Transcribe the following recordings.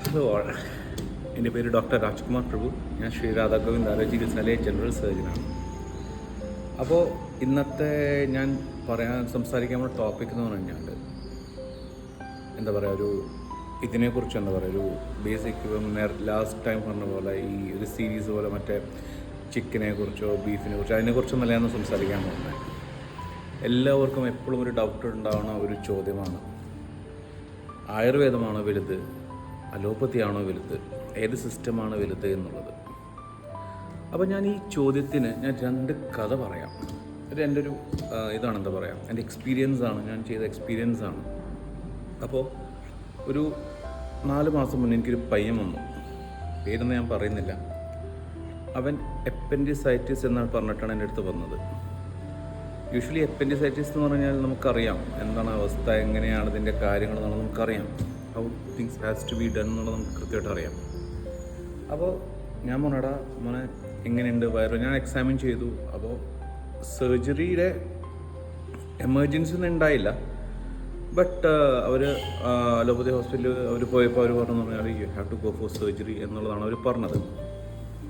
Hello all, എൻ്റെ പേര് doctor Rajkumar പ്രഭു. ഞാൻ ശ്രീ രാധാഗോവിന്ദ് ആരോഗ്യ ചികിത്സാലയ ജനറൽ സർജനാണ്. അപ്പോൾ ഇന്നത്തെ ഞാൻ സംസാരിക്കാൻ പോകുന്ന ടോപ്പിക് എന്ന് പറഞ്ഞാൽ എന്താ പറയുക, ഇതിനെക്കുറിച്ച് എന്താ പറയുക, ഒരു ബേസിക് ലാസ്റ്റ് ടൈം പറഞ്ഞ പോലെ ഈ ഒരു സീരീസ് പോലെ മറ്റേ ചിക്കനെ കുറിച്ചോ ബീഫിനെ കുറിച്ചോ അതിനെക്കുറിച്ചൊന്നല്ല ഞാൻ സംസാരിക്കാൻ പോകുന്നത്. എല്ലാവർക്കും എപ്പോഴും ഒരു ഡൗട്ട് ഉണ്ടാവുന്ന ഒരു ചോദ്യമാണ്: ആയുർവേദമാണോ വലുത്, അലോപ്പതിയാണോ വലുത്, ഏത് സിസ്റ്റമാണ് വലുത് എന്നുള്ളത്. അപ്പോൾ ഞാൻ ഈ ചോദ്യത്തിന് രണ്ട് കഥ പറയാം. എൻ്റെ ഒരു ഇതാണ്, എന്താ പറയുക, എൻ്റെ എക്സ്പീരിയൻസാണ്, ഞാൻ ചെയ്ത എക്സ്പീരിയൻസാണ്. അപ്പോൾ ഒരു 4 മാസം മുന്നേ എനിക്കൊരു പയ്യൻ വന്നു. പേരൊന്നും ഞാൻ പറയുന്നില്ല. അവൻ എപ്പൻഡിസൈറ്റിസ് എന്നാണ് പറഞ്ഞിട്ടാണ് എൻ്റെ അടുത്ത് വന്നത്. യൂഷ്വലി എപ്പൻഡിസൈറ്റിസ് എന്ന് പറഞ്ഞാൽ നമുക്കറിയാം എന്താണ് അവസ്ഥ, എങ്ങനെയാണ് ഇതിൻ്റെ കാര്യങ്ങളെന്നുള്ളത് നമുക്കറിയാം. How things has to be done എന്നുള്ളത് നമുക്ക് കൃത്യമായിട്ട് അറിയാം. അപ്പോൾ ഞാൻ മോനെ എങ്ങനെയുണ്ട് വയറ്, ഞാൻ എക്സാമിൻ ചെയ്തു. അപ്പോൾ സർജറിയുടെ എമർജൻസി ഒന്നും ഉണ്ടായില്ല. ബട്ട് അവർ അലോപ്പതി ഹോസ്പിറ്റലിൽ അവർ പോയപ്പോൾ അവർ പറഞ്ഞു പറഞ്ഞാൽ you have to go for surgery എന്നുള്ളതാണ് അവർ പറഞ്ഞത്.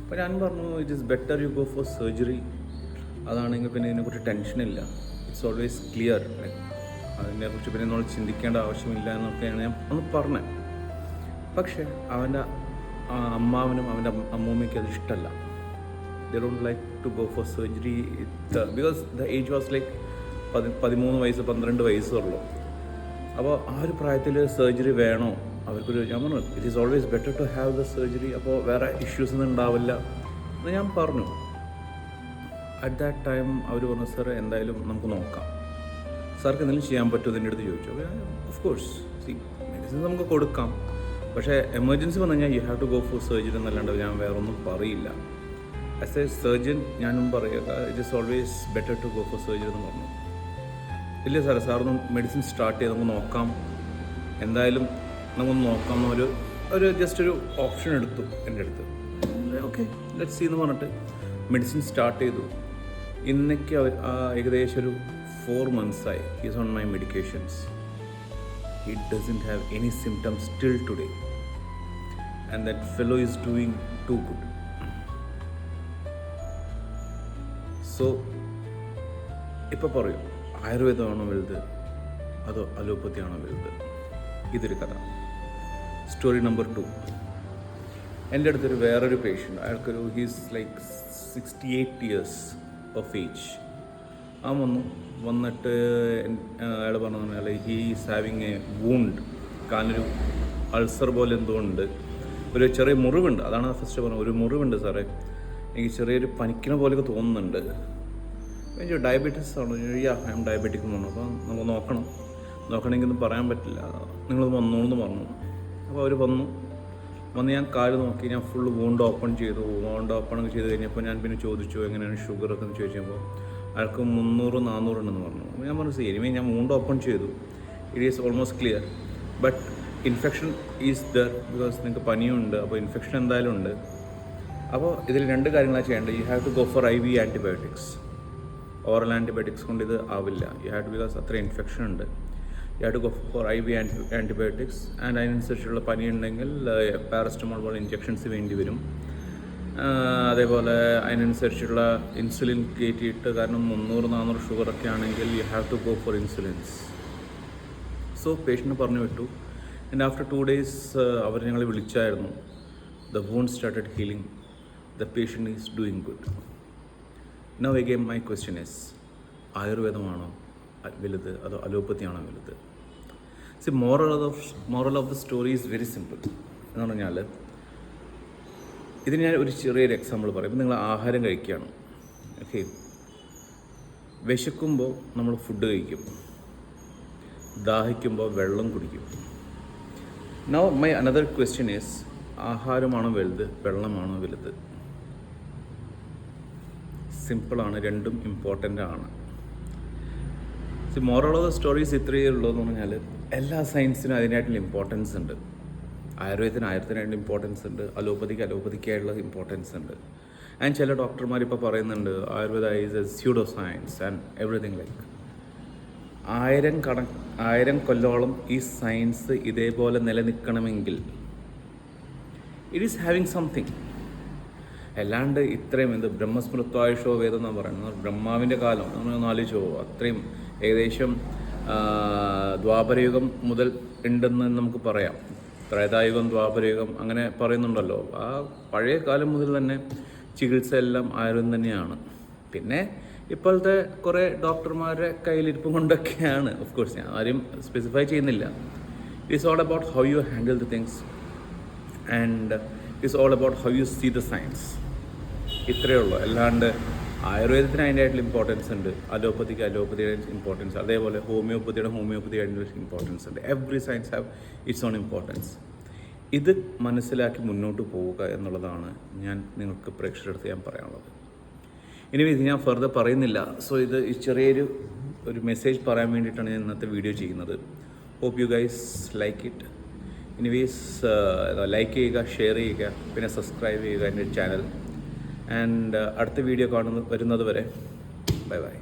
അപ്പോൾ ഞാൻ പറഞ്ഞു it is better you go for surgery. അതാണെങ്കിൽ പിന്നെ ഇതിനെക്കുറിച്ച് ടെൻഷനില്ല, ഇറ്റ്സ് ഓൾവേസ് ക്ലിയർ, അതിനെക്കുറിച്ച് പിന്നെ നമ്മൾ ചിന്തിക്കേണ്ട ആവശ്യമില്ല എന്നൊക്കെയാണ് ഞാൻ ഒന്ന് പറഞ്ഞത്. പക്ഷേ അവൻ്റെ അമ്മാവനും അവൻ്റെ അമ്മൂമ്മയ്ക്ക് അത് ഇഷ്ടമല്ല. They don't like to go for surgery because the age was like 13 വയസ്സ് 12 വയസ്സുള്ളൂ. അപ്പോൾ ആ ഒരു പ്രായത്തിൽ സർജറി വേണോ അവർക്കൊരു, ഞാൻ പറഞ്ഞു it is always better to have the surgery, അപ്പോൾ വേറെ ഇഷ്യൂസ് ഒന്നും ഉണ്ടാവില്ല എന്ന് ഞാൻ പറഞ്ഞു. അറ്റ് ദാറ്റ് ടൈം അവർ പറഞ്ഞു സാർ എന്തായാലും നമുക്ക് നോക്കാം, സാർക്ക് എന്തെങ്കിലും ചെയ്യാൻ പറ്റുമോ ഇതിൻ്റെ അടുത്ത് ചോദിച്ചു. അപ്പോൾ ഓഫ് കോഴ്സ് മെഡിസിൻ നമുക്ക് കൊടുക്കാം, പക്ഷേ എമർജൻസി വന്നു കഴിഞ്ഞാൽ you have to go for surgery എന്നല്ലാണ്ട് ഞാൻ വേറെ ഒന്നും പറയില്ല. ആസ് എ സർജൻ ഞാനും പറയുക it is always better to go for surgery എന്ന് പറഞ്ഞു. ഇല്ല സാറൊന്ന് മെഡിസിൻ സ്റ്റാർട്ട് ചെയ്ത് നമുക്ക് നോക്കാം, എന്തായാലും നമുക്കൊന്ന് നോക്കാം എന്നൊരു ജസ്റ്റ് ഒരു ഓപ്ഷൻ എടുത്തു എൻ്റെ അടുത്ത്. ഓക്കെ ലെറ്റ്സ് സീ എന്ന് പറഞ്ഞിട്ട് മെഡിസിൻ സ്റ്റാർട്ട് ചെയ്തു. ഇന്നേക്ക് ഏകദേശം ഒരു 4 months-ആയി he's on my medications. He doesn't have any symptoms till today and that fellow is doing too good. So ഇപ്പോൾ പറയൂ, ആയുർവേദമാണോ വലുത് അതോ അലോപ്പതിയാണോ വലുത്? ഇതൊരു കഥ. Story number 2. എൻ്റെ അടുത്തൊരു വേറൊരു പേഷ്യൻ്റ്, അയാൾക്കൊരു he's like 68 years of age. ആ വന്നിട്ട് അയാൾ പറഞ്ഞു പറഞ്ഞാൽ ഹീസ് ഹാവിങ് എ വൂണ്ട്, കാലിനൊരു അൾസർ പോലെ എന്തോ ഉണ്ട്, ഒരു ചെറിയ മുറിവുണ്ട്. അതാണ് ഫസ്റ്റ് പറഞ്ഞത്, ഒരു മുറിവുണ്ട് സാറേ, എനിക്ക് ചെറിയൊരു പനിക്കണ പോലെയൊക്കെ തോന്നുന്നുണ്ട്. എനിക്ക് ഡയബറ്റീസ് ആണ്. ഐ എം ഡയബറ്റിക് എന്ന് പറഞ്ഞു. അപ്പോൾ നമുക്ക് നോക്കണമെങ്കിൽ ഒന്നും പറയാൻ പറ്റില്ല, നിങ്ങളത് വന്നോന്ന് പറഞ്ഞു. അപ്പോൾ അവർ വന്ന് ഞാൻ കാല് നോക്കി, ഞാൻ ഫുള്ള് വൂണ്ട് ഓപ്പൺ ചെയ്തു. വൂണ്ട് ഓപ്പൺ ചെയ്ത് കഴിഞ്ഞപ്പോൾ ഞാൻ പിന്നെ ചോദിച്ചു എങ്ങനെയാണ് ഷുഗറൊക്കെ എന്ന് ചോദിച്ചപ്പോൾ അയാൾക്ക് 300-400 ഉണ്ടെന്ന് പറഞ്ഞു. അപ്പോൾ ഞാൻ പറഞ്ഞു എനിവേ ഞാൻ വൂണ്ട് ഓപ്പൺ ചെയ്തു, it is almost clear, but infection is there because നിങ്ങൾക്ക് പനിയുണ്ട്, അപ്പോൾ ഇൻഫെക്ഷൻ എന്തായാലും ഉണ്ട്. അപ്പോൾ ഇതിൽ 2 കാര്യങ്ങളാണ് ചെയ്യേണ്ടത്. You have to go for IV antibiotics. Oral antibiotics കൊണ്ട് ഇത് ആവില്ല. യു ഹാവ് ടു, ബിക്കോസ് അത്ര ഇൻഫെക്ഷൻ ഉണ്ട്, you have to go for IV antibiotics. And അതിനനുസരിച്ചുള്ള പനി ഉണ്ടെങ്കിൽ പാരസ്റ്റമോൾ പോലെ ഇഞ്ചെക്ഷൻസ് വേണ്ടി വരും. അതേപോലെ അതിനനുസരിച്ചുള്ള ഇൻസുലിൻ കയറ്റിയിട്ട്, കാരണം 300-400 ഷുഗറൊക്കെ ആണെങ്കിൽ you have to go for insulins. So patient പറഞ്ഞു വിട്ടു. ആൻഡ് ആഫ്റ്റർ 2 days അവർ ഞങ്ങളെ വിളിച്ചായിരുന്നു. The wound started healing, the patient is doing good. Now again my question is, ആയുർവേദമാണോ വലുത് അതോ അലോപ്പതിയാണോ വലുത്? Moral of the story is very simple. എന്ന് പറഞ്ഞാൽ ഇതിന് ഞാൻ ഒരു ചെറിയൊരു എക്സാമ്പിൾ പറയും. ഇപ്പം നിങ്ങൾ ആഹാരം കഴിക്കുകയാണ്, ഓക്കെ, വിശക്കുമ്പോൾ നമ്മൾ ഫുഡ് കഴിക്കും, ദാഹിക്കുമ്പോൾ വെള്ളം കുടിക്കും. Now my another question is, ആഹാരമാണോ വലുത് വെള്ളമാണോ വലുത്? സിമ്പിളാണ്, രണ്ടും ഇമ്പോർട്ടൻ്റ് ആണ്. മോറൽ ഓഫ് ദ സ്റ്റോറീസ് ഇത്രയേ ഉള്ളൂ എന്ന് പറഞ്ഞാൽ എല്ലാ സയൻസിനും അതിനായിട്ടുള്ള ഇമ്പോർട്ടൻസ് ഉണ്ട്. ആയുർവേദത്തിനായിട്ടുള്ള ഇമ്പോർട്ടൻസ് ഉണ്ട്, അലോപ്പതിക്കായിട്ടുള്ള ഇമ്പോർട്ടൻസ് ഉണ്ട്. ആൻഡ് ചില ഡോക്ടർമാർ ഇപ്പോൾ പറയുന്നുണ്ട് Ayurveda is A pseudo science and everything like. 1000 കൊല്ലോളം ഈ സയൻസ് ഇതേപോലെ നിലനിൽക്കണമെങ്കിൽ ഇറ്റ് ഈസ് ഹാവിങ് സംതിങ്. അല്ലാണ്ട് ഇത്രയും എന്ത് ബ്രഹ്മസ്മൃത്വായുഷോ വേദം എന്നാണ് പറയുന്നത്. ബ്രഹ്മാവിൻ്റെ കാലം നമ്മളൊന്ന് ആലോചിച്ചോ, അത്രയും ഏകദേശം ദ്വാപരയുഗം മുതൽ ഉണ്ടെന്ന് നമുക്ക് പറയാം. ത്രേതായുഗം, ദ്വാപരയുഗം അങ്ങനെ പറയുന്നുണ്ടല്ലോ. ആ പഴയ കാലം മുതൽ തന്നെ ചികിത്സ എല്ലാം ആയുർവേദം തന്നെയാണ്. പിന്നെ ഇപ്പോഴത്തെ കുറേ ഡോക്ടർമാരുടെ കയ്യിലിരിപ്പം കൊണ്ടൊക്കെയാണ്. ഓഫ് കോഴ്സ് ഞാൻ ആരും സ്പെസിഫൈ ചെയ്യുന്നില്ല. It is all about how you handle the things and it is all about how you see the science. ഇത്രയേ ഉള്ളൂ. അല്ലാണ്ട് ആയുർവേദത്തിന് അതിൻ്റെതായിട്ടുള്ള ഇമ്പോർട്ടൻസ് ഉണ്ട്, അലോപ്പതിയുടെ ഇമ്പോർട്ടൻസ്, അതേപോലെ ഹോമിയോപ്പതിയുടെ ഇമ്പോർട്ടൻസ് ഉണ്ട്. Every science have its on importance. ഇത് മനസ്സിലാക്കി മുന്നോട്ട് പോവുക എന്നുള്ളതാണ് ഞാൻ നിങ്ങൾക്ക് പ്രേക്ഷകരുടെ ഞാൻ പറയാനുള്ളത്. ഇനി ഇത് ഞാൻ ഫർദർ പറയുന്നില്ല. സോ ഇത് ചെറിയൊരു മെസ്സേജ് പറയാൻ വേണ്ടിയിട്ടാണ് ഞാൻ ഇന്നത്തെ വീഡിയോ ചെയ്യുന്നത്. Hope you guys like it. Anyways like ചെയ്യുക, ഷെയർ ചെയ്യുക, പിന്നെ സബ്സ്ക്രൈബ് ചെയ്യുക എൻ്റെ ചാനൽ. ആൻഡ് അടുത്ത വീഡിയോ വരുന്നത് വരെ ബൈ ബൈ.